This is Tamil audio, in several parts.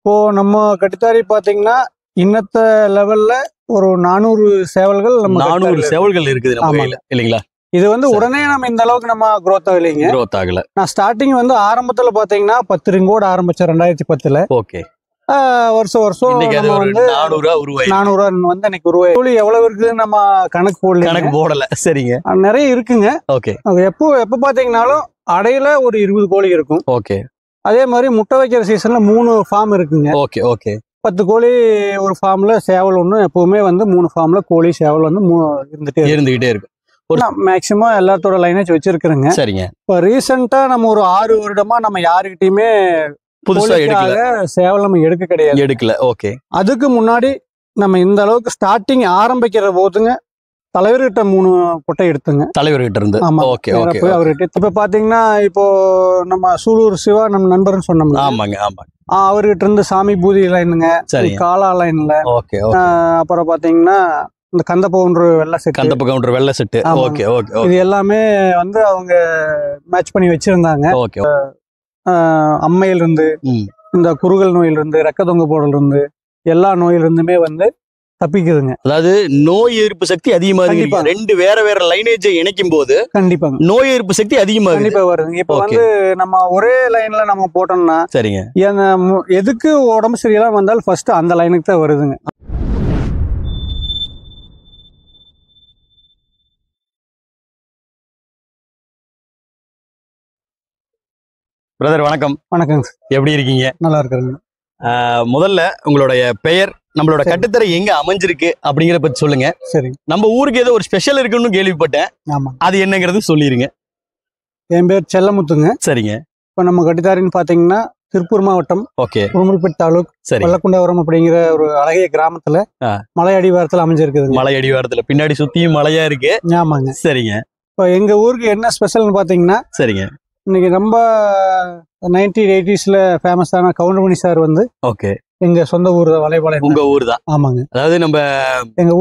இப்போ நம்ம கட்டுத்தாரி பாத்தீங்கன்னா இன்னத்த லெவல்ல ஒரு 400 சேவல்கள் நம்ம 400 சேவல்கள் இருக்குது நம்ம கையில இல்லீங்களா? இது வந்து உடனே நம்ம இந்த அளவுக்கு நம்ம growth ஆகலைங்க. growth ஆகல. நான் ஸ்டார்டிங் வந்து ஆரம்பத்துல பாத்தீங்கன்னா 10 ரிங்கோட ஆரம்பிச்சேன் 2010ல. ஓகே. வருஷம் இன்னைக்கு அது ஒரு 400 உருவாயிருக்கு. 400 வந்து இன்னைக்கு உருவாய் கூலி எவ்வளவு இருக்குன்னு நம்ம கணக்கு போடல. சரிங்க. நிறைய இருக்குங்க. ஓகே. எப்ப பாத்தீங்கன்னாலும் அடையில ஒரு 20 கோழி இருக்கும். ஓகே. அதே மாதிரி முட்டை வைக்கிற சீசன்ல 3 ஃபார்ம் இருக்குங்க. Okay okay. 10 கோழி ஒரு ஃபார்ம்ல சேவல் ஒண்ணு எப்பவுமே வந்து 3 ஃபார்ம்ல கோழி சேவல் வந்து இருந்துகிட்டே இருக்கும். மேக்சிமம் எல்லாத்தோட லைனேஜ் வச்சிருக்கிறேங்க. சரிங்க. இப்ப ரீசெண்டா நம்ம ஒரு 6 வருடமா நம்ம யாருக்கிட்டயுமே புதுசா சேவல் நம்ம எடுக்கல. ஓகே. அதுக்கு முன்னாடி நம்ம இந்த அளவுக்கு ஸ்டார்டிங் ஆரம்பிக்கிற போதுங்க தலைவர்கிட்ட 3 பொட்டை எடுத்துங்க. தலைவர்கிட்ட இருந்து. Okay okay. அவர்கிட்ட இப்ப பாத்தீங்கன்னா இப்போ நம்ம சூலூர் சிவா நம்ம நண்பர்னு சொன்னோம்ல. ஆமாங்க ஆமாங்க. அவர்கிட்ட இருந்து சாமி பூதி லைனுங்க, காலா லைன்ல. ஓகே. அப்புறம் பாத்தீங்கன்னா இந்த கந்த பவுண்டர் வெள்ளை செட்டு. Okay okay. இது எல்லாமே வந்து அவங்க மேட்ச் பண்ணி வச்சிருந்தாங்க. ஓகே. அம்மையில இருந்து, இந்த குறுகல் நோயில இருந்து, ரெக்க தொங்க போடல இருந்து, எல்லா நோயில இருந்துமே வந்து தப்பிக்குதுங்க. அதாவது நோய் எதிர்ப்பு சக்தி அதிகமா இருக்கு. ரெண்டு வேற வேற லைனேஜ் இணைக்கும் போது கண்டிப்பாங்க நோய் எதிர்ப்பு சக்தி அதிகமா வருதுங்க. இப்ப வந்து நம்ம ஒரே லைன்ல நம்ம போட்டோம்னா சரிங்க, எதுக்கு உடம்பு சரியில்லாம வந்தாலும் ஃபர்ஸ்ட் அந்த லைனுக்கு தான் வருதுங்க. பிரதர் வணக்கம். வணக்கங்க. எப்படி இருக்கீங்க? நல்லா இருக்கிறேங்க. முதல்ல உங்களுடைய பெயர், நம்மளோட கட்டுத்தரை எங்க அமைஞ்சிருக்கு அப்படிங்கிற பத்தி சொல்லுங்க. சரி. நம்ம ஊருக்கு ஏதோ ஒரு ஸ்பெஷல் இருக்குன்னு கேள்விப்பட்டேன். ஆமா. அது என்னங்கிறது சொல்லிருங்க. என் பேர் செல்லமுத்துங்க. சரிங்க. இப்ப நம்ம கட்டுத்தாரின்னு பாத்தீங்கன்னா திருப்பூர் மாவட்டம். ஓகே. உடுமல்பேட் தாலுக் வெள்ளக்குண்டவரம் அப்படிங்கிற ஒரு அழகிய கிராமத்துல மலை அடிவாரத்துல அமைஞ்சிருக்குது. மலை அடிவாரத்துல பின்னாடி சுத்தியும் மலையா இருக்கு. ஆமாங்க. சரிங்க. இப்ப எங்க ஊருக்கு என்ன ஸ்பெஷல்னு பாத்தீங்கன்னா சரிங்க, இன்னைக்கு ரொம்ப 1980ஸ்ல ஃபேமஸான கவுண்டமணி சார் வந்து ஓகே எங்க சொந்த ஊர் தான் வலைபாளையம். உங்க ஊர் தான்? ஆமாங்க. அதாவது நம்ம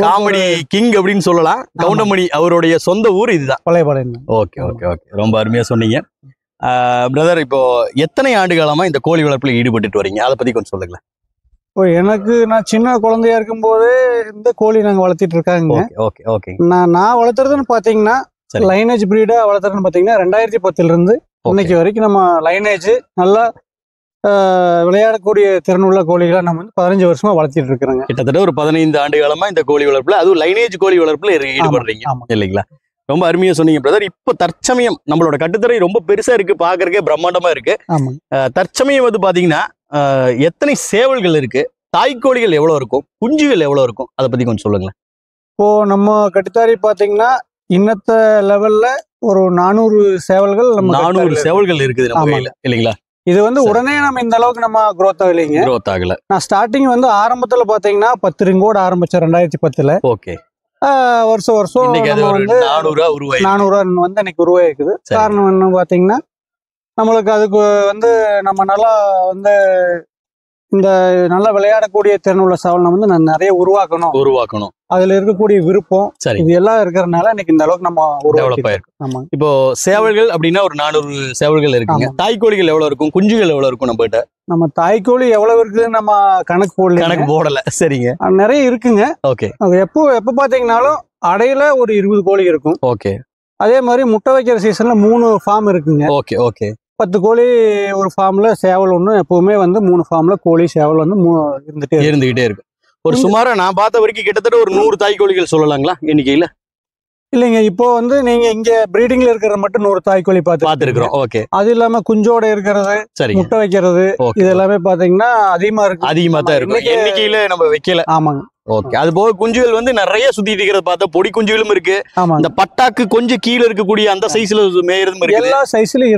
காமெடி கிங் அப்படின்னு சொல்லலாம். கவுண்டமணி அவருடைய சொந்த ஊர் இதுதான், வலைபாளையம். Okay okay okay. ரொம்ப அருமையா சொன்னீங்க பிரதர். இப்போ எத்தனை ஆண்டு காலமா இந்த கோழி வளர்ப்புல ஈடுபட்டு வரீங்க? அதை பத்தி கொஞ்சம் சொல்லுங்களேன். எனக்கு நான் சின்ன குழந்தையா இருக்கும் போது இந்த கோழி நாங்க வளர்த்திட்டு இருக்காங்க. Okay okay. நான் வளர்த்துறதுன்னு பாத்தீங்கன்னா லைனேஜ் பிரீடா வளர்த்துறதுன்னு பாத்தீங்கன்னா 2010ல இருந்து இன்னைக்கு வரைக்கும் நம்ம லைனேஜ் நல்லா விளையாடக்கூடிய திறனுள்ள கோழிகளை நம்ம வந்து 15 வருஷமா வளர்த்திட்டு இருக்கிறோங்க. கிட்டத்தட்ட ஒரு 15 ஆண்டு காலமா இந்த கோழி வளர்ப்புல, அதுவும் லைனேஜ் கோழி வளர்ப்புல ஈடுபடுறீங்க இல்லைங்களா? ரொம்ப அருமையா சொன்னீங்க பிரதர். இப்ப தற்சமயம் நம்மளோட கட்டுத்தரை ரொம்ப பெருசா இருக்கு, பாக்குறதுக்கே பிரம்மாண்டமா இருக்கு. தற்சமயம் வந்து பாத்தீங்கன்னா எத்தனை சேவல்கள் இருக்கு, தாய்க்கோழிகள் எவ்வளவு இருக்கும், குஞ்சுகள் எவ்வளவு இருக்கும், அதை பத்தி கொஞ்சம் சொல்லுங்களேன். இப்போ நம்ம கட்டுத்தாரி பாத்தீங்கன்னா இன்னத்த லெவல்ல ஒரு 400 சேவல்கள் 400 சேவல்கள் இருக்குது நம்ம கையில இல்லீங்களா? இது வந்து உடனே நம்ம இந்த அளவுக்கு நம்ம growth ஆகல. நான் ஸ்டார்டிங் வந்து ஆரம்பத்துல பாத்தீங்கன்னா 10 ரிங்கோட ஆரம்பிச்சேன் 2010ல. ஓகே. வருஷம் 400 வந்து இன்னைக்கு உருவாயிருக்குது. காரணம் என்ன பாத்தீங்கன்னா நம்மளுக்கு அதுக்கு வந்து நம்ம நல்லா வந்து இந்த நல்லா விளையாடக்கூடிய திறனுள்ள சேவல் வந்து நான் நிறைய உருவாக்கணும். அதுல இருக்கக்கூடிய விருப்பம் இது எல்லாம் இருக்கிறதுனால இன்னைக்கு இந்த அளவுக்கு நம்ம உருவாக்கிருக்கோம். இப்போ சேவல்கள் அப்படின்னா ஒரு 400 சேவல்கள் இருக்குங்க. தாய்க்கோழிகள் எவ்வளவு இருக்கும், குஞ்சுகள் எவ்வளவு இருக்கும் நம்ம கிட்ட? நம்ம தாய்க்கோழி எவ்வளவு இருக்குன்னு நம்ம கணக்கு போடல. சரிங்க. நிறைய இருக்குங்க. ஓகே. எப்ப பாத்தீங்கன்னாலும் அடையில ஒரு 20 கோழி இருக்கும். ஓகே. அதே மாதிரி முட்டை வைக்கிற சீசன்ல 3 ஃபார்ம் இருக்குங்க. Okay okay. 10 கோழி ஒரு ஃபார்ம்ல சேவல் ஒண்ணு எப்பவுமே வந்து 3 ஃபார்ம்ல கோழி சேவல் வந்து இருந்துகிட்டே இருக்கு. ஒரு சுமாரா நான் பார்த்த வரைக்கும் கிட்டத்தட்ட ஒரு 100 தாய்க்கோழிகள் சொல்லலாங்களா எண்ணிக்கையில? இல்லைங்க, இப்போ வந்து நீங்க இங்க பிரீடிங்ல இருக்கிற மட்டும் 100 தாய்க்கோழி பார்த்துருக்கிறோம். ஓகே. அது இல்லாம குஞ்சோட இருக்கிறது, முட்டை வைக்கிறது, இது எல்லாமே பாத்தீங்கன்னா அதிகமா தான் இருக்கும். எண்ணிக்கையில நம்ம வைக்கல. ஆமாங்க. ஓகே. அது போக குஞ்சுகள் வந்து நிறைய சுத்திட்டு இருக்கிறத பார்த்தா பொடி குஞ்சுகளும் இருக்கு. இந்த பட்டாக்கு கொஞ்சம் கீழே இருக்கக்கூடிய அந்த சைஸ்ல மேயறதும் இருக்கு. எல்லா சைஸ்லயும்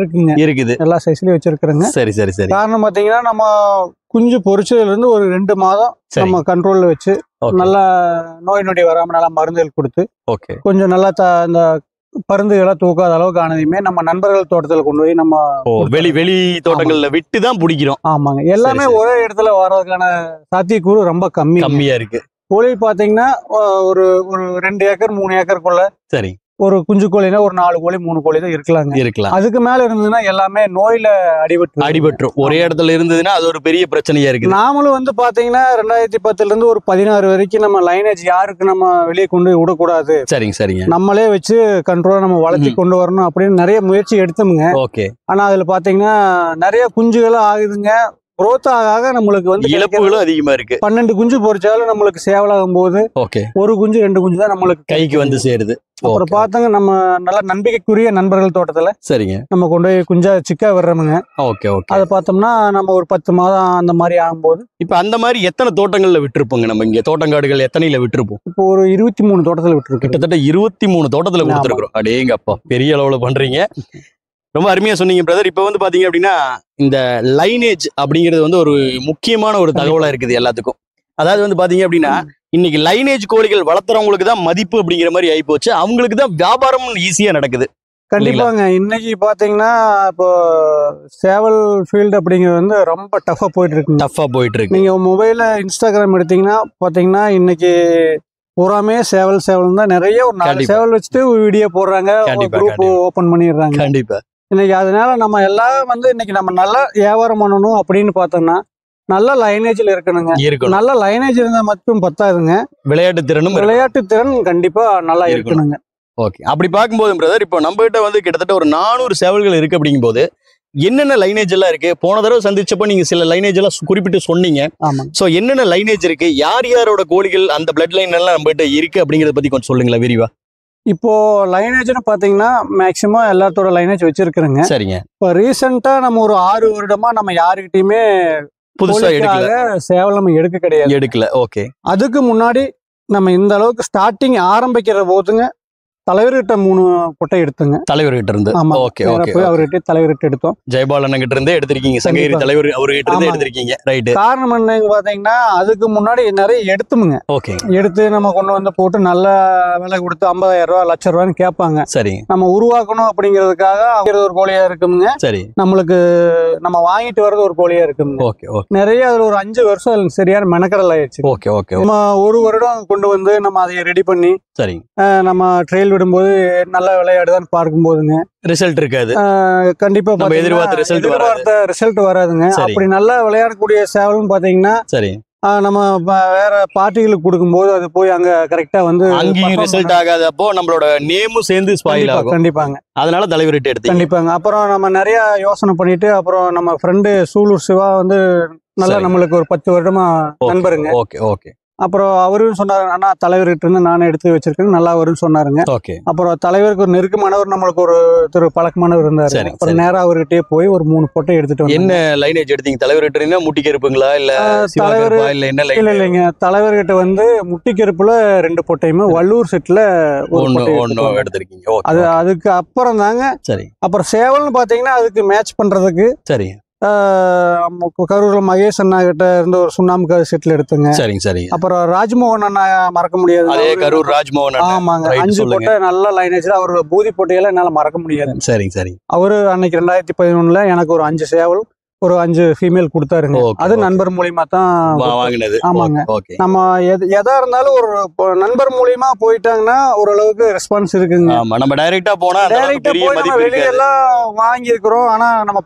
இருக்குது. எல்லா சைஸ்லயும் வச்சிருக்கிறேங்க. சரி சரி சரி. காரணம் பாத்தீங்கன்னா நம்ம குஞ்சு பொரிச்சதுல இருந்து ஒரு 2 மாதம் நம்ம கண்ட்ரோல்ல வச்சு நல்லா நோய் நொடி வராம நல்லா மருந்துகள் கொடுத்து கொஞ்சம் நல்லா இந்த பருந்துகளை தூக்காத அளவுக்கு ஆனதையுமே நம்ம நண்பர்கள் தோட்டத்துல கொண்டு போய் நம்ம வெளி தோட்டங்கள்ல விட்டு தான் பிடிக்கிறோம். ஆமாங்க. எல்லாமே ஒரே இடத்துல வர்றதுக்கான சாத்தியக்கூறு ரொம்ப கம்மியா இருக்கு. கோழி பாத்தீங்கன்னா ஒரு 2 ஏக்கர் 3 ஏக்கருக்குள்ள ஒரு குஞ்சு கோழினா ஒரு 4 கோழி 3 கோழி தான் இருக்கலாம். அதுக்கு மேல இருந்ததுன்னா எல்லாமே நோயில அடிபட்டுரும். ஒரே இடத்துல இருந்ததுன்னா அது ஒரு பெரிய பிரச்சனையா இருக்கு. நாமளும் வந்து பாத்தீங்கன்னா 2010ல இருந்து ஒரு 16 வரைக்கும் நம்ம லைனேஜ் யாருக்கு நம்ம வெளியே கொண்டு விடக்கூடாது, சரிங்க நம்மளே வச்சு கண்ட்ரோலா நம்ம வளர்த்தி கொண்டு வரணும் அப்படின்னு நிறைய முயற்சி எடுத்தோமுங்க. ஆனா அதுல பாத்தீங்கன்னா நிறைய குஞ்சுகள் ஆகுதுங்க. குரோத் ஆக நம்மளுக்கு வந்து இழப்புகளும் அதிகமா இருக்கு. 12 குஞ்சு பொறிச்சாலும் நம்மளுக்கு சேவலாகும் போது ஒரு குஞ்சு 2 குஞ்சு தான் நம்மளுக்கு கைக்கு வந்து சேருது. அப்புறம் பார்த்தாங்க நம்ம நல்ல நம்பிக்கைக்குரிய நண்பர்கள் தோட்டத்துல சரிங்க நம்ம கொண்டு போய் குஞ்சா சிக்கா விடுறோமுங்க. அதை பார்த்தோம்னா நம்ம ஒரு 10 மாதம் அந்த மாதிரி ஆகும்போது இப்ப அந்த மாதிரி எத்தனை தோட்டங்கள்ல விட்டுருப்போங்க? நம்ம இங்க தோட்டங்காடுகள் எத்தனையில விட்டுருப்போம்? இப்போ ஒரு 23 தோட்டத்துல விட்டுருக்கோம். கிட்டத்தட்ட 23 தோட்டத்துல கொடுத்துருக்கோம். அடேங்கப்பா, பெரிய அளவுல பண்றீங்க. ரொம்ப அருமையா சொன்னீங்க பிரதர். இப்ப வந்து பாத்தீங்க அப்படின்னா இந்த லைனேஜ் அப்படிங்கிறது வந்து ஒரு முக்கியமான ஒரு தகவலா இருக்குது எல்லாத்துக்கும். அதாவது வந்து பாத்தீங்க அப்படின்னா இன்னைக்கு லைனேஜ் கோழிகள் வளர்த்துறவங்களுக்கு தான் மதிப்பு அப்படிங்கிற மாதிரி ஆகி போச்சு. அவங்களுக்கு தான் வியாபாரம் ஈஸியா நடக்குது. கண்டிப்பாங்க. இன்னைக்கு பாத்தீங்கன்னா இப்போ சேவல் ஃபீல்டு அப்படிங்கிறது வந்து ரொம்ப டஃபா போயிட்டு இருக்கு. நீங்க மொபைல்ல இன்ஸ்டாகிராம் எடுத்தீங்கன்னா பாத்தீங்கன்னா இன்னைக்கு பூராமே சேவல் தான் நிறைய ஒரு 4 சேவல் வச்சுட்டு வீடியோ போடுறாங்க, குரூப் ஓபன் பண்ணிடுறாங்க. கண்டிப்பா இன்னைக்கு அதனால நம்ம எல்லாம் வந்து இன்னைக்கு நம்ம நல்லா வியாபாரம் பண்ணணும் அப்படின்னு பார்த்தோம்னா நல்ல லைனேஜ்ல இருக்கணுங்க. நல்ல லைனேஜ் இருந்தா மட்டும் பத்தாதுங்க, விளையாட்டு திறன் கண்டிப்பா நல்லா இருக்கணுங்க. ஓகே, அப்படி பார்க்கும்போது பிரதர் இப்போ நம்ம கிட்ட வந்து கிட்டத்தட்ட ஒரு 400 சேவல்கள் இருக்கு. அப்படிங்கும் போது என்னென்ன லைனேஜ் எல்லாம் இருக்கு? போன தடவை சந்திச்சப்போ நீங்க சில லைனேஜ் எல்லாம் குறிப்பிட்டு சொன்னீங்க. சோ என்னென்ன லைனேஜ் இருக்கு, யார் யாரோட கோழிகள் அந்த பிளட் லைன் எல்லாம் நம்ம கிட்ட இருக்கு அப்படிங்கறத பத்தி கொஞ்சம் சொல்லுங்களா விரிவா. இப்போ லைனேஜ்னு பாத்தீங்கன்னா மேக்சிமம் எல்லாத்தோட லைனேஜ் வச்சிருக்கிறேங்க. சரிங்க. இப்போ ரீசெண்டா நம்ம ஒரு 6 வருடமா நம்ம யாருக்கிட்டயுமே புதுசா சேவல் நம்ம எடுக்கல. ஓகே, அதுக்கு முன்னாடி நம்ம இந்த அளவுக்கு ஸ்டார்டிங் ஆரம்பிக்கிற போதுங்க தலைவர்கிட்ட 3 கொட்டை எடுத்துங்க. தலைவர்கிட்ட இருந்து அவர்கிட்ட தலைவர்கிட்ட எடுத்தோம். ஜெயபாலன் கிட்ட இருந்து எடுத்திருக்கீங்க. சங்ககிரி தலைவர் அவர்கிட்ட இருந்து எடுத்திருக்கீங்க. ரைட். காரணம் என்னன்னு பாத்தீங்கன்னா அதுக்கு முன்னாடி நிறைய எடுத்துமுங்க. எடுத்து நம்ம கொண்டு வந்து போட்டு நல்ல விலை கொடுத்து 50,000 ரூபாய் 1,00,000 ரூபான்னு கேட்பாங்க. சரி, நம்ம உருவாக்கணும் அப்படிங்கிறதுக்காக ஒரு கோழியா இருக்குங்க. சரி, நம்மளுக்கு நம்ம வாங்கிட்டு வர்றது ஒரு கோழியா இருக்குங்க. நிறைய அதுல ஒரு 5 வருஷம் சரியான மெனக்கடல் ஆயிடுச்சு. நம்ம ஒரு வருடம் கொண்டு வந்து நம்ம அதை ரெடி பண்ணி சரி நம்ம ட்ரையல் விடும்போது நல்ல விளையாடுதான் பார்க்கும்போதுங்க ரிசல்ட் இருக்காது. கண்டிப்பா எதிர்பார்த்த ரிசல்ட் வராதுங்க. அப்படி நல்லா விளையாடக்கூடிய சேவல்னு பாத்தீங்கன்னா சரி நம்ம வேற பார்ட்டிகளுக்கு கொடுக்கும்போது அது போய் அங்க கரெக்டா வந்து அங்கேயும் ரிசல்ட் ஆகாதப்போ நம்மளோட நேமும் சேர்ந்து ஸ்பாயில் ஆகும். கண்டிப்பாங்க. அதனால தலைவர்கிட்ட எடுத்து கண்டிப்பாங்க. அப்புறம் நம்ம நிறைய யோசனை பண்ணிட்டு அப்புறம் நம்ம ஃப்ரெண்டு சூலூர் சிவா வந்து நல்லா நம்மளுக்கு ஒரு 10 வருடமா நண்பருங்க. ஓகே. அப்புறம் அவரும் சொன்னாரு, அண்ணா தலைவர்கிட்ட இருந்து நானே எடுத்து வச்சிருக்கேன், நல்லா வரும்னு சொன்னாருங்க. அப்புறம் தலைவருக்கு ஒரு நெருக்கமானவர், நம்மளுக்கு ஒரு பழக்கமானவர் இருந்தாரு. அப்புறம் நேரா அவர்கிட்டயே போய் ஒரு 3 பொட்டை எடுத்துட்டு. என்ன லைனேஜ் எடுத்தீங்க? தலைவர்கிட்ட இருந்தா முட்டிக்கருப்புங்களா இல்ல தலைவர் இல்லைங்க, தலைவர்கிட்ட வந்து முட்டிக்கருப்புல 2 பொட்டையுமே வள்ளூர் செட்ல ஒன்னு எடுத்திருக்கீங்க. அதுக்கு அப்புறம் தாங்க சரி. அப்புறம் சேவல்னு பாத்தீங்கன்னா அதுக்கு மேட்ச் பண்றதுக்கு சரி கரூர்ல மகேஷ் அண்ணா கிட்ட இருந்து ஒரு சுண்ணாம்பு செட்ல எடுத்துங்க. சரி. அப்புறம் ராஜ்மோகன் அண்ணா மறக்க முடியாது. கரூர் ராஜ்மோகன். ஆமாங்க, 5 போட்ட நல்ல லைனேஜ்ல அவர் பூதி போட்டியெல்லாம் என்னால மறக்க முடியாது. சரி. அவரு அன்னைக்கு 2011 எனக்கு ஒரு 5 சேவல் ஒரு 5 ஃபீமேல் கொடுத்தாருங்க. அது நண்பர் மூலியமா தான் வாங்கினது. ஆமாங்க. நம்ம எதா இருந்தாலும் ஒரு நண்பர் மூலியமா போயிட்டாங்கன்னா ஓரளவுக்கு ரெஸ்பான்ஸ் இருக்குங்க. நம்ம டைரக்டா போனா நம்ம வெளியெல்லாம் வாங்கி இருக்கிறோம், ஆனா நம்ம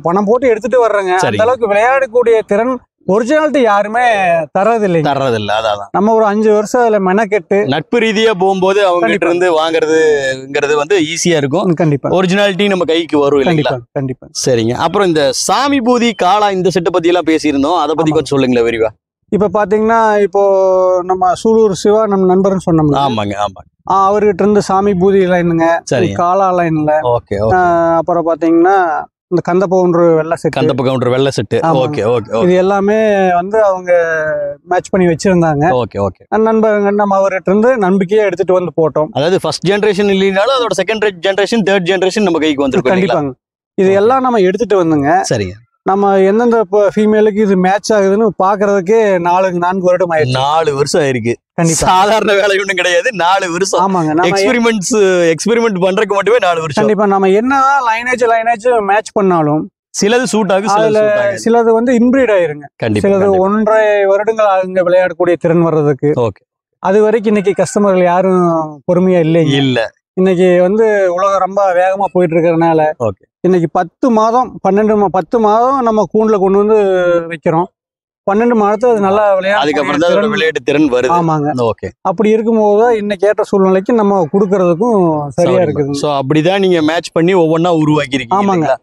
பணம் போட்டு எடுத்துட்டு வர்றோங்க. அந்த அளவுக்கு விளையாடக்கூடிய திறன் ஒரிஜினாலிட்டி யாருமே தர்றதில்லை. அதான் நம்ம ஒரு 5 வருஷம் அதுல மெனக்கெட்டு நட்பு ரீதியா போகும்போது அவங்க கிட்ட இருந்து வாங்குறதுங்கிறது வந்து ஈஸியா இருக்கும். கண்டிப்பா ஒரிஜினாலிட்டி நம்ம கைக்கு வரும். கண்டிப்பா. சரிங்க. அப்புறம் இந்த சாமி பூதி காளா இந்த செட்டை பத்தி எல்லாம் பேசியிருந்தோம், அதை பத்தி கொஞ்சம் சொல்லுங்களேன் விரிவா. இப்ப பாத்தீங்கன்னா இப்போ நம்ம சூலூர் சிவா நம்ம நண்பர்னு சொன்னோம்ல. ஆமாங்க. அவர்கிட்ட இருந்து சாமி பூதி லைனுங்க, காளா லைன்ல. அப்புறம் பாத்தீங்கன்னா இந்த கந்தப்ப கவுண்டர் வெள்ளை செட்டு இது எல்லாமே வந்து அவங்க மேட்ச் பண்ணி வச்சிருந்தாங்க. நண்பர்கள் நம்ம அவர்கிட்ட இருந்து நம்பிக்கையா எடுத்துட்டு வந்து போட்டோம். அதாவது ஃபர்ஸ்ட் ஜெனரேஷன் இல்லைனாலும் அதோட செகண்ட் ஜெனரேஷன் தேர்ட் ஜெனரேஷன் நம்ம கைக்கு வந்து கண்டிப்பாங்க. இது எல்லாம் நம்ம எடுத்துட்டு வந்துங்க. சரிங்க. நம்ம எந்தெந்த ஃபீமேலுக்கு இது மேட்ச் ஆகுதுன்னு பாக்குறதுக்கே 4 வருடம் ஆயிடுச்சு. 4 வருஷம் ஆயிருக்கு. சாதாரண வேலை ஒண்ணும் கிடையாது. 4 வருஷம். ஆமாங்க. எக்ஸ்பெரிமெண்ட் பண்றதுக்கு மட்டுமே 4 வருஷம். கண்டிப்பா. நம்ம என்ன லைனேஜ் மேட்ச் பண்ணாலும் சிலது சூட் ஆகும், சிலது வந்து இன்பிரீட் ஆயிருங்க. சிலது 1.5 வருடங்கள் ஆகுங்க விளையாடக்கூடிய திறன் வர்றதுக்கு. அது வரைக்கும் இன்னைக்கு கஸ்டமர்கள் யாரும் பொறுமையா இல்ல. இன்னைக்கு வந்து உலகம் ரொம்ப வேகமா போயிட்டு இருக்கிறதுனால இன்னைக்கு 10 மாதம் 10 மாதம் நம்ம கூண்டுல கொண்டு வந்து வைக்கிறோம். 12 மாதத்துல அது நல்லா விளையாட்டு திறன் வருது. ஆமாங்க. அப்படி இருக்கும்போது இன்னைக்கு ஏற்ற சூழ்நிலைக்கு நம்ம கொடுக்கறதுக்கும் சரியா இருக்குது. சோ அப்படிதான் நீங்க மேட்ச் பண்ணி ஒவ்வொன்னா உருவாக்கி இருக்கீங்க. ஆமாங்க.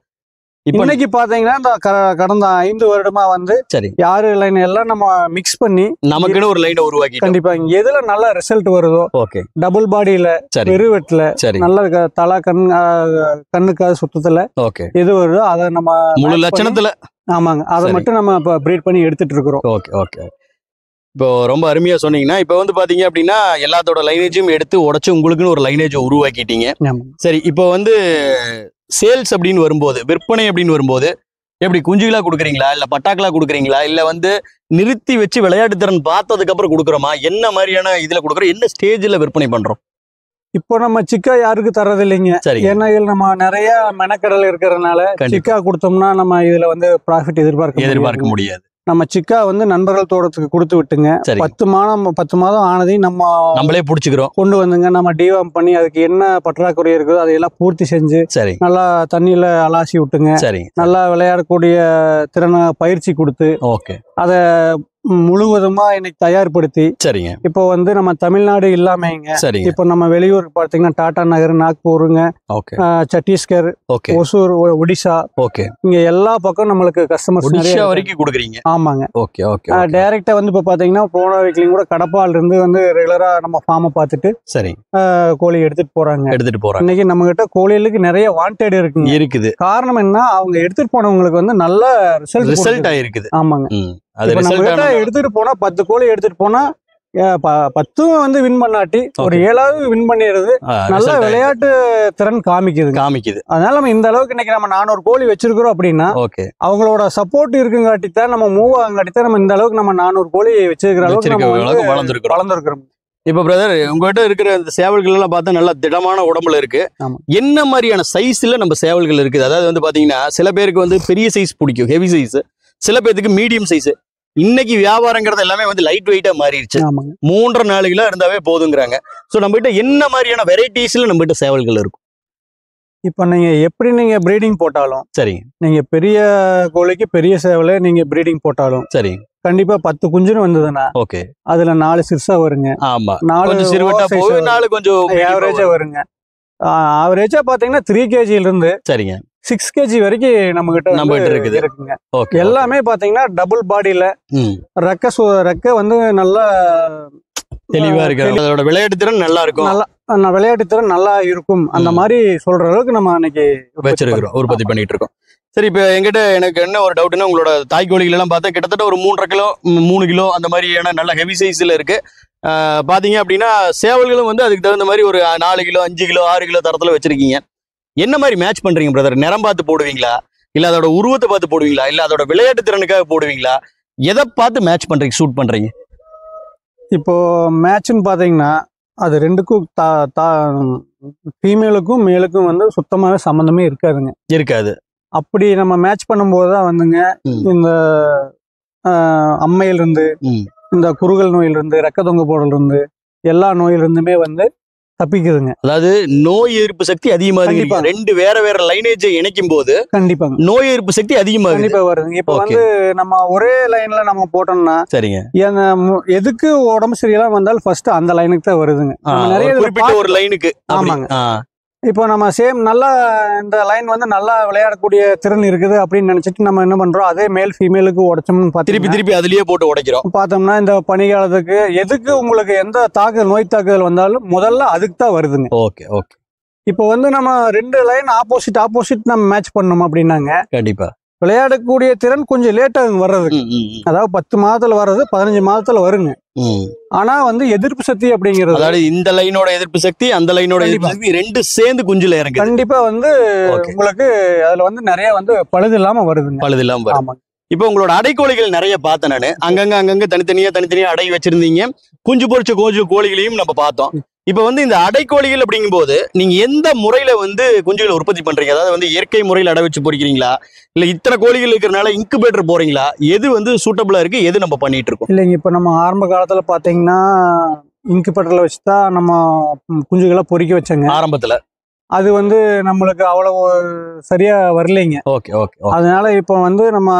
இன்னைக்கு பாத்தீங்கன்னா இந்த கடந்த 5 வருடமா வந்து யாரு லைன் எல்லாம் நம்ம மிக்ஸ் பண்ணி நமக்குன்னு ஒரு லைனை உருவாக்கி கண்டிப்பா எதுல நல்ல ரிசல்ட் வருதோ டபுள் பாடியில பெருவெட்டுல நல்ல தலை கண்ணுக்காது சுத்தத்துல எது வருதோ அதை நம்ம முழு லட்சணத்துல ஆமாங்க அதை மட்டும் நம்ம இப்ப பிரீட் பண்ணி எடுத்துட்டு இருக்கிறோம். இப்போ ரொம்ப அருமையா சொன்னீங்கன்னா இப்போ வந்து பாத்தீங்க அப்படின்னா எல்லாத்தோட லைனேஜும் எடுத்து உடைச்சு உங்களுக்குன்னு ஒரு லைனேஜ் உருவாக்கிட்டீங்க. சரி, இப்போ வந்து சேல்ஸ் அப்படின்னு வரும்போது, விற்பனை அப்படின்னு வரும்போது எப்படி குஞ்சுகளா கொடுக்குறீங்களா இல்ல பட்டாக்களா கொடுக்குறீங்களா இல்ல வந்து நிறுத்தி வச்சு விளையாட்டு திறன் பார்த்ததுக்கு அப்புறம் கொடுக்குறோமா? என்ன மாதிரியான இதுல கொடுக்குறோம், என்ன ஸ்டேஜ்ல விற்பனை பண்றோம்? இப்போ நம்ம சிக்கா யாருக்கு தர்றது இல்லைங்க. ஏன்னா இதுல நம்ம நிறைய மெனக்கடல் இருக்கிறதுனால சிக்கா கொடுத்தோம்னா நம்ம இதுல வந்து ப்ராஃபிட் எதிர்பார்க்க முடியாது. நம்ம சிக்கா வந்து நண்பர்கள் தோட்டத்துக்கு கொடுத்து விட்டுங்க. 10 மாதம் ஆனதையும் நம்மளே புடிச்சுக்கிறோம் கொண்டு வந்துங்க. நம்ம டிவார்ம் பண்ணி அதுக்கு என்ன பற்றாக்குறை இருக்குதோ அதையெல்லாம் பூர்த்தி செஞ்சு நல்லா தண்ணியில அலாசி விட்டுங்க. நல்லா விளையாடக்கூடிய திறனை பயிற்சி கொடுத்து அதை முழுவதுமா இன்னைக்கு தயார்படுத்தி இப்போ வந்து நம்ம தமிழ்நாடு இல்லாமங்க இப்போ நம்ம வெளியூர் பாத்தீங்கன்னா டாடா நகர், நாக்பூருங்க, சத்தீஸ்கர், ஒசூர், ஒடிசா இங்க எல்லா பக்கம் நம்மளுக்கு கஸ்டமர்ஸ் வரைக்கும் கொடுக்குறீங்க. ஆமாங்க. டைரக்டா வந்து இப்ப பாத்தீங்கன்னா போன வீக்லயும் கூட கடப்பால இருந்து வந்து ரெகுலரா நம்ம ஃபார்மை பார்த்துட்டு கோழி எடுத்துட்டு போறாங்க. இன்னைக்கு நம்ம கிட்ட கோழிகளுக்கு நிறைய வாண்டட் இருக்குது. காரணம் என்ன, அவங்க எடுத்துட்டு போனவங்களுக்கு வந்து நல்ல ரிசல்ட் ஆயிருக்குது. ஆமாங்க. எடுத்துட்டு போனா 10 கோழி எடுத்துட்டு போனா 10 வந்து வின் பண்ணாட்டி ஒரு 7வது வின் பண்ணிடுறது. நல்ல விளையாட்டு திறன் காமிக்குது. அதனால நம்ம இந்த அளவுக்கு இன்னைக்கு நம்ம 400 கோழி வச்சிருக்கிறோம் அப்படின்னா அவங்களோட சப்போர்ட் இருக்குங்காட்டித்தான் நம்ம மூவ் ஆகாட்டித்தான் நம்ம இந்த அளவுக்கு நம்ம 400 கோழி வச்சிருக்கிற அளவுக்கு வளர்ந்துருக்கிறோம். இப்ப பிரதர், உங்ககிட்ட இருக்கிற இந்த சேவல்கள் எல்லாம் பார்த்தா நல்லா திடமான உடம்புல இருக்கு. என்ன மாதிரியான சைஸ்ல நம்ம சேவல்கள் இருக்குது? அதாவது வந்து பாத்தீங்கன்னா சில பேருக்கு வந்து பெரிய சைஸ் பிடிக்கும், ஹெவி சைஸ். சில பேருக்கு மீடியம் சைஸ். இன்னைக்கு வியாபாரங்கிறது எல்லாமே வந்து லைட் வெயிட்டா மாறிடுச்சு. 3.5-4 கிலோ இருந்தாவே போதுங்கிறாங்க. சோ நம்ம கிட்ட என்ன மாதிரியான வெரைட்டிஸ்ல நம்ம கிட்ட சேவல்கள் இருக்கும்? இப்ப நீங்க பிரீடிங் போட்டாலும் நீங்க பெரிய கோழிக்கு பெரிய சேவலை நீங்க பிரீடிங் போட்டாலும் கண்டிப்பா 10 குஞ்சுன்னு வந்ததுன்னா அதுல 4 சிறுசா வருங்க. 4 கொஞ்சம் ஆவரேஜா வருங்க. ஆவரேஜா பாத்தீங்கன்னா 3 kg இருந்து 6 kg வரைக்கும் நம்ம கிட்ட இருக்குங்க. எல்லாமே பாத்தீங்கன்னா டபுள் பாடியில ரெக்க வந்து நல்லா தெளிவா இருக்கு. அதோட விளையாட்டு திறன் நல்லா இருக்கும். விளையாட்டு திறன் நல்லா இருக்கும். அந்த மாதிரி சொல்ற அளவுக்கு நம்ம அன்னைக்கு வச்சிருக்கிறோம், உற்பத்தி பண்ணிட்டு இருக்கோம். சரி, இப்ப எங்கிட்ட எனக்கு என்ன ஒரு டவுட்னா, உங்களோட தாய் கோழிகள் எல்லாம் பார்த்தா கிட்டத்தட்ட ஒரு 3.5 கிலோ 3 கிலோ அந்த மாதிரியான நல்ல ஹெவி சைஸ்ல இருக்கு. பாத்தீங்க அப்படின்னா சேவல்களும் வந்து அதுக்கு தகுந்த மாதிரி ஒரு 4 கிலோ 5 கிலோ 6 கிலோ தரத்துல வச்சிருக்கீங்க. என்ன மாதிரி மேட்ச் பண்றீங்க பிரதர்? நிறம் பார்த்து போடுவீங்களா இல்ல அதோட உருவத்தை பார்த்து போடுவீங்களா இல்ல அதோட விளையாட்டு திறனுக்காக போடுவீங்களா? எதை பார்த்து மேட்ச் பண்றீங்க, ஷூட் பண்றீங்க? இப்போ மேட்ச்னு பாத்தீங்கன்னா அது ரெண்டுக்கும் ஃபீமேலுக்கும் மேலுக்கும் வந்து சுத்தமாவே சம்பந்தமே இருக்காது. அப்படி நம்ம மேட்ச் பண்ணும்போதுதான் வந்துங்க இந்த அம்மையிலிருந்து இந்த குறுகல் நோயிலிருந்து ரெக்க தொங்க போடல இருந்து எல்லா நோயிலிருந்துமே வந்து தப்பிக்குதுங்க. அதாவது நோய் எதிர்ப்பு சக்தி அதிகமா இருக்கு. ரெண்டு வேற வேற லைனேஜ் இணைக்கும் போது கண்டிப்பா நோய் எதிர்ப்பு சக்தி அதிகமா வருது. இப்ப வந்து நம்ம ஒரே லைன்ல நம்ம போட்டோம்னா எதுக்கு உடம்பு சரியில்லாம வந்தாலும் ஃபர்ஸ்ட் அந்த லைனுக்கு தான் வருதுங்க. நிறைய குறிப்பிட்ட ஒரு லைனுக்கு. ஆமாங்க. இப்போ நம்ம சேம் நல்லா இந்த லைன் வந்து நல்லா விளையாடக்கூடிய திறன் இருக்குது அப்படின்னு நினைச்சிட்டு நம்ம என்ன பண்றோம், அதே மேல் ஃபீமேலுக்கு உடைச்சோம்னு திருப்பி அதுலயே போட்டு உடைக்கிறோம். பார்த்தோம்னா இந்த பனிகாலத்துக்கு எதுக்கு உங்களுக்கு எந்த நோய் தாக்குதல் வந்தாலும் முதல்ல அதுக்கு தான் வருதுங்க. இப்போ வந்து நம்ம 2 லைன் ஆப்போசிட் நம்ம மேட்ச் பண்ணோம் அப்படின்னாங்க கண்டிப்பா விளையாடக்கூடிய திறன் கொஞ்சம் லேட் ஆகும் வர்றதுக்கு. அதாவது 10 மாதத்துல வர்றது 15 மாதத்துல வருங்க. ஆனா வந்து எதிர்ப்பு சக்தி அப்படிங்கிறது, அதாவது இந்த லைனோட எதிர்ப்பு சக்தி அந்த லைனோட எதிர்ப்பு சக்தி ரெண்டு சேர்ந்து குஞ்சுல இறங்கு. கண்டிப்பா வந்து உங்களுக்கு அதுல வந்து நிறைய வந்து பழுது இல்லாம வருதுங்க. இப்ப உங்களோட அடைக்கோழிகள் நிறைய பார்த்தேன் நானு. அங்கங்க தனித்தனியா அடை வச்சிருந்தீங்க. குஞ்சு பொறிச்ச கோழிகளையும் நம்ம பார்த்தோம். இப்ப வந்து இந்த அடைக்கோழிகள் அப்படிங்கும் போது நீங்க எந்த முறையில வந்து குஞ்சுகளை உற்பத்தி பண்றீங்க? அதாவது வந்து இயற்கை முறையில் அடை வச்சு பொறிக்கிறீங்களா இல்ல இத்தனை கோழிகள் இருக்கிறனால இன்குபேட்டர் போறீங்களா? எது வந்து சூட்டபிளா இருக்கு, எது நம்ம பண்ணிட்டு இருக்கோம்? இல்லைங்க, இப்ப நம்ம ஆரம்ப காலத்துல பாத்தீங்கன்னா இன்குபேட்டர்ல வச்சுதான் நம்ம குஞ்சுகளை பொறிக்க வச்சோங்க ஆரம்பத்துல. அது வந்து நம்மளுக்கு அவ்வளவு சரியா வரலைங்க. Okay okay. அதனால இப்போ வந்து நம்ம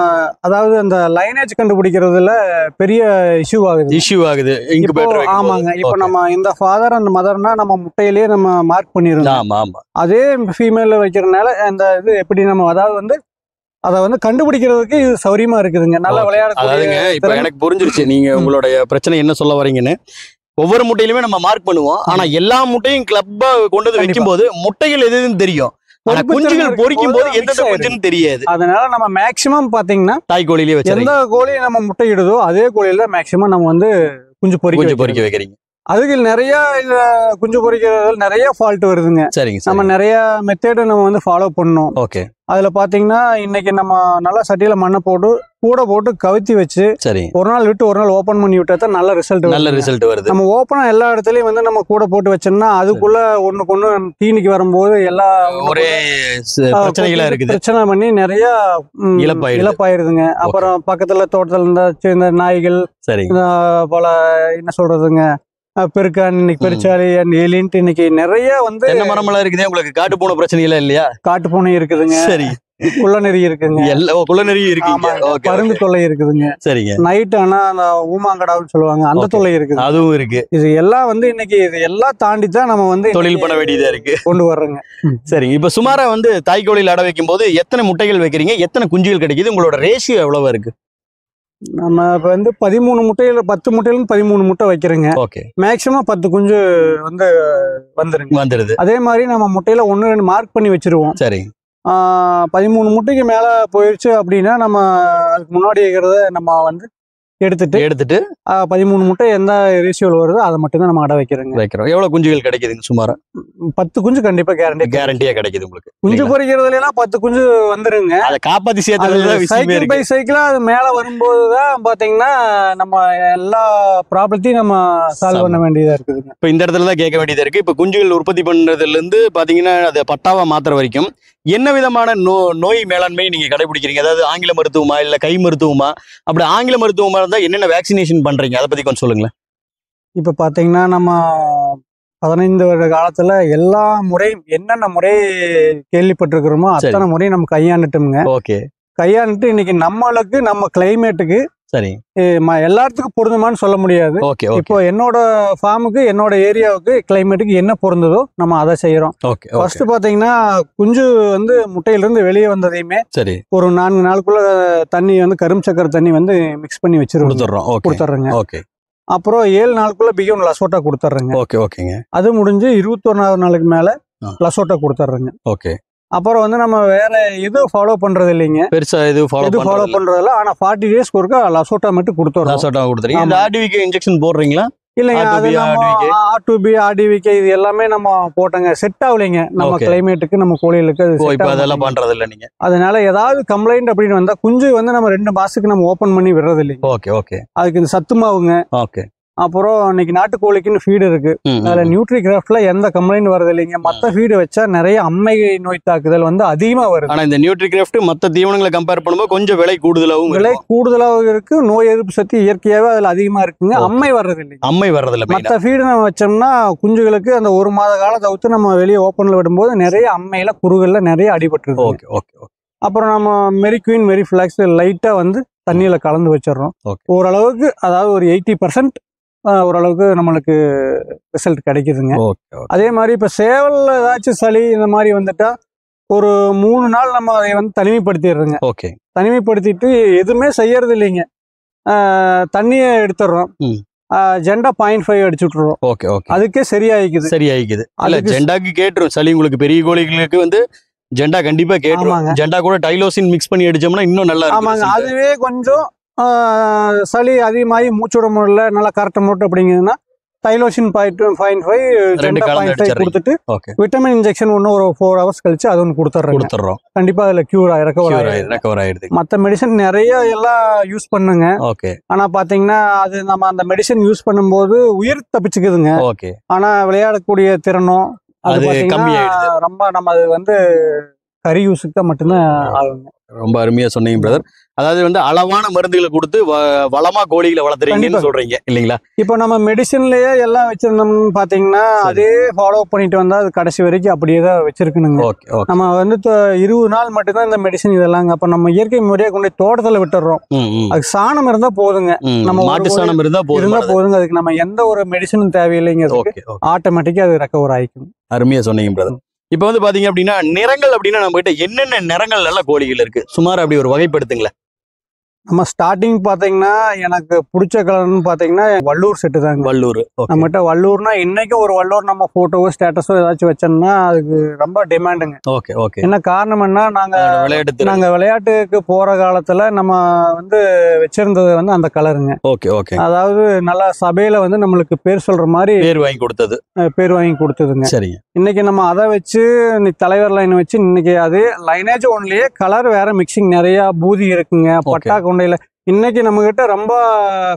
அதாவது அந்த லைனேஜ் கண்டுபிடிக்கிறதுல பெரிய இஷ்யூ ஆகுது. இன்குபேட்டர். ஆமாங்க. இப்போ நம்ம இந்த ஃபாதர் அந்த மதர்னா நம்ம முட்டையிலேயே நம்ம மார்க் பண்ணிடுறோம். ஆமா ஆமா. அதே ஃபீமேல்ல வைக்கிறதுனால அந்த இது எப்படி நம்ம அதாவது வந்து அதை வந்து கண்டுபிடிக்கிறதுக்கு இது சௌரியமா இருக்குதுங்க. நல்லா விளையாடுங்க. இப்ப எனக்கு புரிஞ்சிருச்சு நீங்க உங்களுடைய பிரச்சனை என்ன சொல்ல வரீங்கன்னு. ஒவ்வொரு முட்டையிலுமே நம்ம மார்க் பண்ணுவோம். ஆனா எல்லா முட்டையும் கிளப்பா கொண்டு வந்து வைக்கும் போது முட்டைகள் எதுன்னு தெரியும். ஆனா குஞ்சுகள் பொறிக்கும் போது எந்த குஞ்சுன்னு தெரியாது. அதனால நம்ம மேக்சிமம் பாத்தீங்கன்னா தாய் கோழிலேயே வச்சு எந்த கோழி நம்ம முட்டையிடுதோ அதே கோழியில மேக்சிமம் நம்ம வந்து குஞ்சு பொறிக்க வைக்கிறீங்க. அதுக்கு நிறைய குஞ்சு பொறிக்கிறதுல நிறைய ஃபால்ட் வருதுங்க. சரிங்க. நம்ம நிறைய மெத்தேடு நம்ம வந்து ஃபாலோ பண்ணோம். ஓகே. அதுல பாத்தீங்கன்னா இன்னைக்கு நம்ம நல்லா சட்டியில மண்ணை போட்டு கூட போட்டு கவுத்தி வச்சு சரி ஒரு நாள் விட்டு ஒரு நாள் ஓபன் பண்ணி விட்டா தான் நல்ல ரிசல்ட் வருது. நம்ம ஓப்பனா எல்லா இடத்துலயும் வந்து நம்ம கூட போட்டு வச்சோம்னா அதுக்குள்ள ஒண்ணுக்கு ஒண்ணு தீனிக்கு வரும்போது எல்லா ஒரே பிரச்சனைகளா இருக்குது. பிரச்சனை பண்ணி நிறைய இழப்பாயிருதுங்க. அப்புறம் பக்கத்துல தோட்டத்துல இந்த நாய்கள் சரி போல என்ன சொல்றதுங்க பெருக்கான் இன்னைக்கு பெருச்சாலி எலின்ட்டு இன்னைக்கு நிறைய வந்து என்ன மரமெல்லாம் இருக்குது. உங்களுக்கு காட்டு பூனை பிரச்சனை எல்லாம் இல்லையா? காட்டு பூனை இருக்குதுங்க. சரி. குள்ளநெறி இருக்குங்க. குள்ளநெறி இருக்கு. பருந்து தொல்லை இருக்குதுங்க. சரிங்க. நைட் ஆனா அந்த ஊமாங்கடான்னு சொல்லுவாங்க அந்த தொல்லை இருக்குது. அதுவும் இருக்கு. இது எல்லாம் வந்து இன்னைக்கு இது எல்லாம் தாண்டி தான் நம்ம வந்து தொழில் பண்ண வேண்டியதா இருக்கு கொண்டு வர்றோங்க. சரிங்க. இப்ப சுமாரா வந்து தாய் கோழியில் அடை வைக்கும் போது எத்தனை முட்டைகள் வைக்கிறீங்க? எத்தனை குஞ்சுகள் கிடைக்குது? உங்களோட ரேஷியோ எவ்வளவு இருக்கு? நம்ம இப்ப வந்து 13 முட்டையில 10 முட்டையில 13 முட்டை வைக்கிறேங்க. ஓகே. மேக்சிமம் 10 குஞ்சு வந்து வந்துருது. அதே மாதிரி நம்ம முட்டையில 1-2 மார்க் பண்ணி வச்சிருவோம். சரி. 13 முட்டைக்கு மேல போயிடுச்சு அப்படின்னா நம்ம அதுக்கு முன்னாடி இருக்கிறத நம்ம வந்து எடுத்துட்டு 13 முட்டை எந்த ரேஷியோல வருதோ அதை மட்டும் தான் நம்ம அடை வைக்கிறோம். எவ்வளவு குஞ்சுகள் கிடைக்குதுங்க சுமாரா? 10 குஞ்சு கண்டிப்பா கேரண்டியா கிடைக்குது உங்களுக்கு. குஞ்சு பொறிக்கிறதுல 10 குஞ்சு வந்துருங்க. அதை காப்பாத்தி சேர்த்து பை சைக்கிளா அது மேல வரும்போதுதான் பாத்தீங்கன்னா நம்ம எல்லா ப்ராப்ளத்தையும் நம்ம சால்வ் பண்ண வேண்டியதா இருக்குதுங்க. இப்ப இந்த இடத்துல தான் கேட்க வேண்டியதா இருக்கு. இப்ப குஞ்சுகள் உற்பத்தி பண்றதுல இருந்து பாத்தீங்கன்னா அதை பட்டாவா மாத்துற வரைக்கும் என்ன விதமான நோய் மேலாண்மை நீங்க கடைபிடிக்கிறீங்க? அதாவது ஆங்கில மருத்துவமா இல்ல கை மருத்துவமா? அப்படி ஆங்கில மருத்துவமா இருந்தா என்னென்ன வேக்சினேஷன் பண்றீங்க? அதை பத்தி கொஞ்சம் சொல்லுங்களேன். இப்ப பாத்தீங்கன்னா நம்ம 15 வருட காலத்துல எல்லா முறையும் என்னென்ன முறை கேள்விப்பட்டிருக்கிறோமோ அத்தனை முறையும் நம்ம கையாண்டுட்டோம்ங்க. ஓகே. கையாண்டுட்டு இன்னைக்கு நம்மளுக்கு நம்ம கிளைமேட்டுக்கு சரி எல்லாத்துக்கும் பொருந்துமான்னு சொல்ல முடியாது. இப்போ என்னோட ஃபார்முக்கு என்னோட ஏரியாவுக்கு கிளைமேட்டுக்கு என்ன பொருந்ததோ நம்ம அதை செய்யறோம். ஃபர்ஸ்ட் பாத்தீங்கன்னா குஞ்சு வந்து முட்டையிலிருந்து வெளியே வந்ததையுமே சரி ஒரு 4 நாளுக்குள்ள தண்ணி வந்து கரும் சக்கரை தண்ணி வந்து மிக்ஸ் பண்ணி கொடுத்துட்றோங்க. அப்புறம் 7 நாளுக்குள்ள பிகியோன் லசோட்டா கொடுத்துட்றேங்க. அது முடிஞ்சு 21வது நாளுக்கு மேல லசோட்டா கொடுத்துட்றேங்க. ஓகே. அப்புறம் வந்து நம்ம வேற எதுவும் ஃபாலோ பண்றது இல்லைங்க. பெருசா எதுவும் ஃபாலோ பண்றதில்ல. ஆனா 40 டேஸ்க்கு ஒருக்கா லசோட்டா மட்டும் கொடுத்துறோம். லசோட்டா கொடுத்துறீங்க. இந்த ஆர்டிவிகே இன்ஜெக்ஷன் போடுறீங்களா? இல்லைங்க. அது நம்ம R2B RDVK இது எல்லாமே நம்ம போட்டோங்க. செட் ஆகலைங்க நம்ம கிளைமேட்டுக்கு நம்ம கோழிகளுக்கு. அதெல்லாம் பண்றது இல்ல நீங்க. அதனால ஏதாவது கம்ப்ளைண்ட் அப்படின்னு வந்தா குஞ்சு வந்து நம்ம 2 மாசத்துக்கு நம்ம ஓபன் பண்ணி விடுறது இல்லைங்க. ஓகே. அதுக்கு இந்த சத்து மாவுங்க. ஓகே. அப்புறம் இன்னைக்கு நாட்டுக்கோழிக்குன்னு ஃபீடு இருக்கு. அதுல நியூட்ரி கிராஃப்ட்ல எந்த கம்ப்ளைண்ட் வரது இல்லைங்க. மத்த ஃபீடு வச்சா நிறைய அம்மை நோய் தாக்குதல் வந்து அதிகமா வருது. ஆனா இந்த நியூட்ரி கிராஃப்ட் மத்த தீவனங்களை கம்பேர் பண்ணும்போது கொஞ்சம் விலை கூடுதலாவும் இருக்கு. நோய் எதிர்ப்பு சக்தி இயற்கையாவே அதுல அதிகமா இருக்குங்க. அம்மை வர்றது இல்லை. மத்த ஃபீடு நம்ம வச்சோம்னா குஞ்சுகளுக்கு அந்த 1 மாத காலம் தவிர்த்து நம்ம வெளியே ஓப்பன்ல விடும்போது நிறைய அம்மையில குறுகள்ல நிறைய அடிபட்டுருக்கு. அப்புறம் நம்ம மெரிக்வீன் மெரிஃப்ளாக்ஸ் லைட்டா வந்து தண்ணியில கலந்து வச்சிடறோம். ஓரளவுக்கு அதாவது ஒரு 80% ஓரளவுக்கு நம்மளுக்கு ரிசல்ட் கிடைக்குதுங்க. அதே மாதிரி இப்ப சேவல்ல ஏதாச்சும் சளி இந்த மாதிரி வந்துட்டா ஒரு 3 நாள் நம்ம அதை வந்து தனிமைப்படுத்திடுறோங்க. தனிமைப்படுத்திட்டு எதுவுமே செய்யறது இல்லைங்க. தண்ணியை எடுத்துடுறோம். ஜெண்டா 0.5 அடிச்சு விட்டுறோம். அதுக்கே சரியாயிக்குது. ஜெண்டாக்கு கேட்டுரும் சளி. உங்களுக்கு பெரிய கோழிகளுக்கு வந்து ஜெண்டா கண்டிப்பா கேட்டுரும். ஜெண்டா கூட டைலோசின் மிக்ஸ் பண்ணி அடிச்சோம்னா இன்னும் நல்லா இருக்கும். ஆமாங்க. அதுவே கொஞ்சம் சளி அதிகமாகி மூச்சுட முடியல நல்லா கரெக்டா மூட்டை அப்படிங்கிறதுனா தைலோசின் 0.5 கொடுத்துட்டு விட்டமின் இன்ஜெக்ஷன் ஒரு 4 hours கழிச்சு அது ஒன்று கொடுத்துட்றோம். கண்டிப்பா அதுல ரெக்கவர் ஆயிடுது. மற்ற மெடிசன் நிறைய எல்லாம் யூஸ் பண்ணுங்க. ஆனா பாத்தீங்கன்னா அது நம்ம அந்த மெடிசன் யூஸ் பண்ணும்போது உயிர் தப்பிச்சுக்குதுங்க. ஆனா விளையாடக்கூடிய திறனும் அது ரொம்ப நம்ம அது வந்து கறி யூஸுக்கு தான் மட்டும்தான் ஆகுங்க. ரொம்ப அருமையா சொன்னீங்க பிரதர். அதாவது வந்து அளவான மருந்துகளை கொடுத்து வளமா கோழிகளை வளர்த்துறீங்கன்னு சொல்றீங்க இல்லைங்களா? இப்போ நம்ம மெடிசன்லயே எல்லாம் வச்சிருந்தோம்னு பாத்தீங்கன்னா அதே ஃபாலோ பண்ணிட்டு வந்தா அது கடைசி வரைக்கும் அப்படியே தான் வச்சிருக்கணுங்க. நம்ம வந்து 20 நாள் மட்டும்தான் இந்த மெடிசன் இதெல்லாங்க. அப்ப நம்ம இயற்கை முறையா கொண்டு தோட்டத்துல விட்டுறோம். அதுக்கு சாணம் இருந்தா போதுங்க, நம்ம மாட்டு சாணம் இருந்தா போதுங்க. அதுக்கு நம்ம எந்த ஒரு மெடிசனும் தேவையில்லைங்க. ஆட்டோமேட்டிக்கா அது ரெக்கவர் ஆயிக்கும். அருமையா சொன்னீங்க பிரதர். இப்ப வந்து பாத்தீங்க அப்படின்னா நிறங்கள் அப்படின்னா நம்ம கிட்ட என்னென்ன நிறங்கள் எல்லாம் கோழிகள் இருக்கு சுமார் அப்படி ஒரு வகைப்படுத்துங்களேன். நம்ம ஸ்டார்டிங் பாத்தீங்கன்னா எனக்கு பிடிச்ச கலர்னு பாத்தீங்கன்னா வள்ளூர் செட்டு தாங்க. வள்ளூர் நம்மகிட்ட வள்ளூர்னா இன்னைக்கும் ஒரு வள்ளூர் நம்ம போட்டோவோ ஸ்டேட்டஸோ ஏதாச்சும் வச்சோம்னா அதுக்கு ரொம்ப டிமாண்டுங்க. என்ன காரணம்னா நாங்க விளையாட்டுக்கு போற காலத்துல நம்ம வந்து வச்சிருந்தது வந்து அந்த கலருங்க. அதாவது நல்லா சபையில வந்து நம்மளுக்கு பேர் சொல்ற மாதிரி பேர் வாங்கி கொடுத்ததுங்க. சரிங்க. இன்னைக்கு நம்ம அதை வச்சு தலைவர் லைன் வச்சு இன்னைக்கு அது லைனேஜ் ஒன்லயே கலர் வேற மிக்சிங் நிறைய பூதி இருக்குங்க. பட்டாக்குண்டையில இன்னைக்கு நம்ம கிட்ட ரொம்ப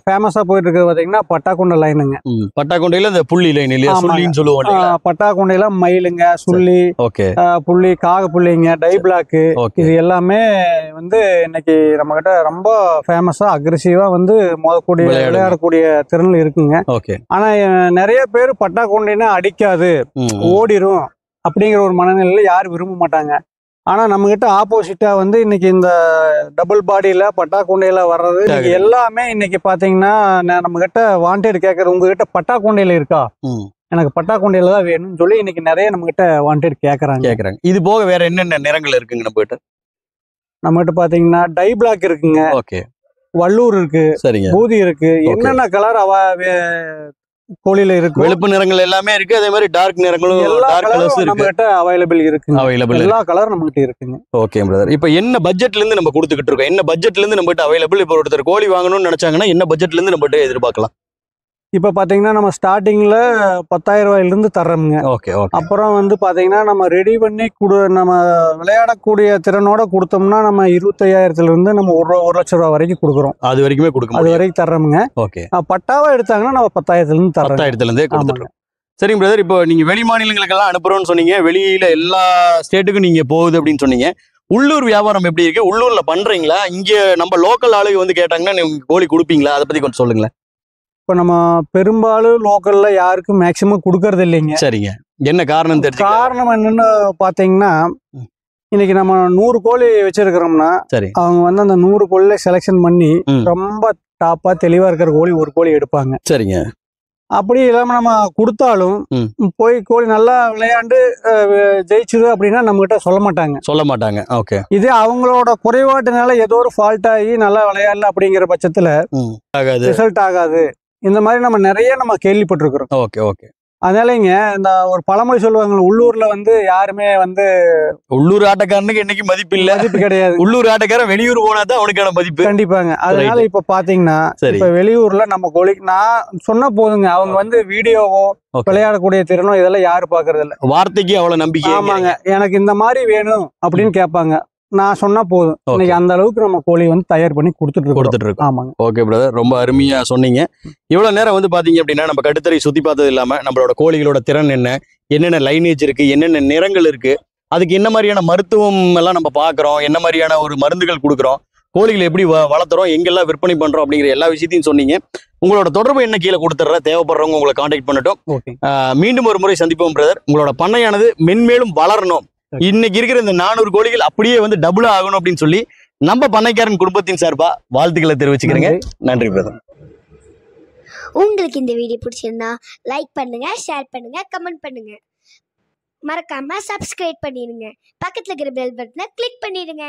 ஃபேமஸா போயிட்டு இருக்கு பாத்தீங்கன்னா பட்டாக்குண்டை லைனுங்க. பட்டாக்குண்டையில இந்த புள்ளி லைன் இல்லையா, சுள்ளின்னு சொல்லுவோம். பட்டாக்குண்டையில மயிலுங்க, சுள்ளி, புள்ளி, காக புள்ளிங்க, டை பிளாக், இது எல்லாமே வந்து இன்னைக்கு நம்ம கிட்ட ரொம்ப ஃபேமஸா அக்ரெசிவா வந்து விளையாடக்கூடிய திறன் இருக்குங்க. ஆனா நிறைய பேர் பட்டாக்குண்டைன்னா அடிக்காது, ஓடிரும் அப்படிங்கிற ஒரு மனநிலையில யாரும் விரும்ப மாட்டாங்க. ஆனா நம்ம கிட்ட ஆப்போசிட்டா வந்து இன்னைக்கு இந்த டபுள் பாடியில பட்டாக்குண்டையில வர்றது எல்லாமே இன்னைக்கு பாத்தீங்கன்னா நம்ம கிட்ட வாண்டட் கேட்கறது, உங்ககிட்ட பட்டாக்குண்டையில இருக்கா, எனக்கு பட்டாக்குண்டையில தான் வேணும்னு சொல்லி இன்னைக்கு நிறைய நம்ம கிட்ட வாண்டட் கேக்குறாங்க. இது போக வேற என்னென்ன நிறங்கள் இருக்குங்க நம்ம கிட்ட பாத்தீங்கன்னா டை பிளாக் இருக்குங்க, வள்ளூர் இருக்கு, பூதி இருக்கு, என்னென்ன கலர் கோழில இருக்கு. வெளுப்பு நிறங்கள் எல்லாமே இருக்கு, அதே மாதிரி டார்க் நிறங்களும் நம்மகிட்ட அவைலபிள் இருக்கு. எல்லா கலரும் நம்மகிட்ட இருக்குங்க. Okay brother. இப்போ என்ன பட்ஜெட்ல இருந்து நம்ம கொடுத்துக்கிட்டு இருக்கோம், என்ன பட்ஜெட்ல இருந்து நம்மகிட்ட அவைலபிள்? இப்போ ஒருத்தர் கோழி வாங்கணும்னு நினைச்சாங்கன்னா என்ன பட்ஜெட்ல இருந்து நம்மகிட்ட எதிர்பார்க்கலாம்? இப்ப பாத்தீங்கன்னா நம்ம ஸ்டார்டிங்ல 10,000 ரூபாயில இருந்து தர்றோம்ங்க. அப்புறம் வந்து பாத்தீங்கன்னா நம்ம ரெடி பண்ணி நம்ம விளையாடக்கூடிய திறனோட கொடுத்தோம்னா நம்ம 25,000 இருந்து நம்ம 1 லட்சம் ரூபாய் வரைக்கும் கொடுக்குறோம். அது வரைக்குமே கொடுக்கும், அது வரைக்கும் தர்றோம்ங்க. பட்டாவா எடுத்தாங்கன்னா நம்ம 10,000 இருந்து தர்றோம். 10,000 இருந்தே கொடுத்துறோம். சரிங்க பிரதர். இப்போ நீங்க வெளி மாநிலங்களுக்கெல்லாம் அனுப்புறோம்னு சொன்னீங்க, வெளியில எல்லா ஸ்டேட்டுக்கும் நீங்க போகுது அப்படின்னு சொன்னீங்க. உள்ளூர் வியாபாரம் எப்படி இருக்கு? உள்ளூர்ல பண்றீங்களா? இங்க நம்ம லோக்கல் ஆளுங்க வந்து கேட்டாங்கன்னா நீங்க கோழி கொடுப்பீங்களா? அதை பத்தி கொஞ்சம் சொல்லுங்களேன். இப்போ நம்ம பெரும்பாலும் லோக்கல்ல யாருக்கும் மேக்சிமம் கொடுக்கறது இல்லைங்க. சரிங்க. என்ன காரணம் தெரியும்? காரணம் என்னன்னு பாத்தீங்கன்னா இன்னைக்கு நம்ம 100 கோழி வச்சிருக்கிறோம்னா அவங்க வந்து அந்த 100 கோழில செலக்ஷன் பண்ணி ரொம்ப டாப்பா தெளிவா இருக்கிற கோழி ஒரு கோழி எடுப்பாங்க. சரிங்க. அப்படி இல்லாம நம்ம கொடுத்தாலும் போய் கோழி நல்லா விளையாண்டு ஜெயிச்சிரு அப்படின்னா நம்ம கிட்ட சொல்ல மாட்டாங்க. இது அவங்களோட குறைபாட்டுனால ஏதோ ஒரு ஃபால்ட் ஆகி நல்லா விளையாடல அப்படிங்கிற பட்சத்துல ரிசல்ட் ஆகாது. இந்த மாதிரி நம்ம நிறைய கேள்விப்பட்டிருக்கிறோம். அதனாலங்க இந்த ஒரு பழமொழி சொல்லுவாங்க, உள்ளூர்ல வந்து யாருமே வந்து உள்ளூர் ஆட்டக்காரனுக்கு இன்னைக்கு மதிப்பு கிடையாது. உள்ளூர் ஆட்டக்காரன் வெளியூர் போனாதான் அவனுக்கான மதிப்பு. கண்டிப்பாங்க. அதனால இப்ப பாத்தீங்கன்னா இப்ப வெளியூர்ல நம்ம கோழி நான் சொன்ன போதுங்க, அவங்க வந்து வீடியோவோ விளையாடக்கூடிய திறனோ இதெல்லாம் யாரு பாக்குறது இல்ல. வார்த்தைக்கு அவ்வளவு நம்பிக்கை. ஆமாங்க, எனக்கு இந்த மாதிரி வேணும் அப்படின்னு கேட்பாங்க. நான் சொன்னா போதும், இன்னைக்கு அந்த அளவுக்கு நம்ம கோழி வந்து தயார் பண்ணி கொடுத்துட்டு இருக்கோம். ஆமாங்க. ஓகே பிரதர், ரொம்ப அருமையா சொன்னீங்க. இவ்வளவு நேரம் வந்து பாத்தீங்க அப்படின்னா நம்ம கட்டுத்தரை சுத்தி பார்த்தது இல்லாம நம்மளோட கோழிகளோட திறன் என்னென்ன லைனேஜ் இருக்கு, என்னென்ன நிறங்கள் இருக்கு, அதுக்கு என்ன மாதிரியான மருத்துவம் எல்லாம் நம்ம பாக்குறோம், என்ன மாதிரியான ஒரு மருந்துகள் கொடுக்குறோம், கோழிகளை எப்படி வளர்த்துறோம், எங்கெல்லாம் விற்பனை பண்றோம் அப்படிங்கிற எல்லா விஷயத்தையும் சொன்னீங்க. உங்களோட தொடர்பு என்ன கீழே கொடுத்துட்ற, தேவைப்படுறவங்க உங்களை கான்டாக்ட் பண்ணட்டும். மீண்டும் ஒரு முறை சந்திப்போம் பிரதர். உங்களோட பண்ணையானது மென்மேலும் வளரணும், இன்னைக்கு இருக்கிற இந்த 400 கோழிகள் அப்படியே வந்து டபுள் ஆகணும் அப்படின்னு சொல்லி நம்ம பண்ணைக்காரன் குடும்பத்தின் சார்பா வாழ்த்துக்களை தெரிவிச்சுக்கிறேங்க. நன்றி பிரதர். உங்களுக்கு இந்த வீடியோ பிடிச்சிருந்தா லைக் பண்ணுங்க, ஷேர் பண்ணுங்க, கமெண்ட் பண்ணுங்க, மறக்காம சப்ஸ்கிரைப் பண்ணிடுங்க, பக்கத்துல இருக்கிற பெல் பட்டனை கிளிக் பண்ணிடுங்க.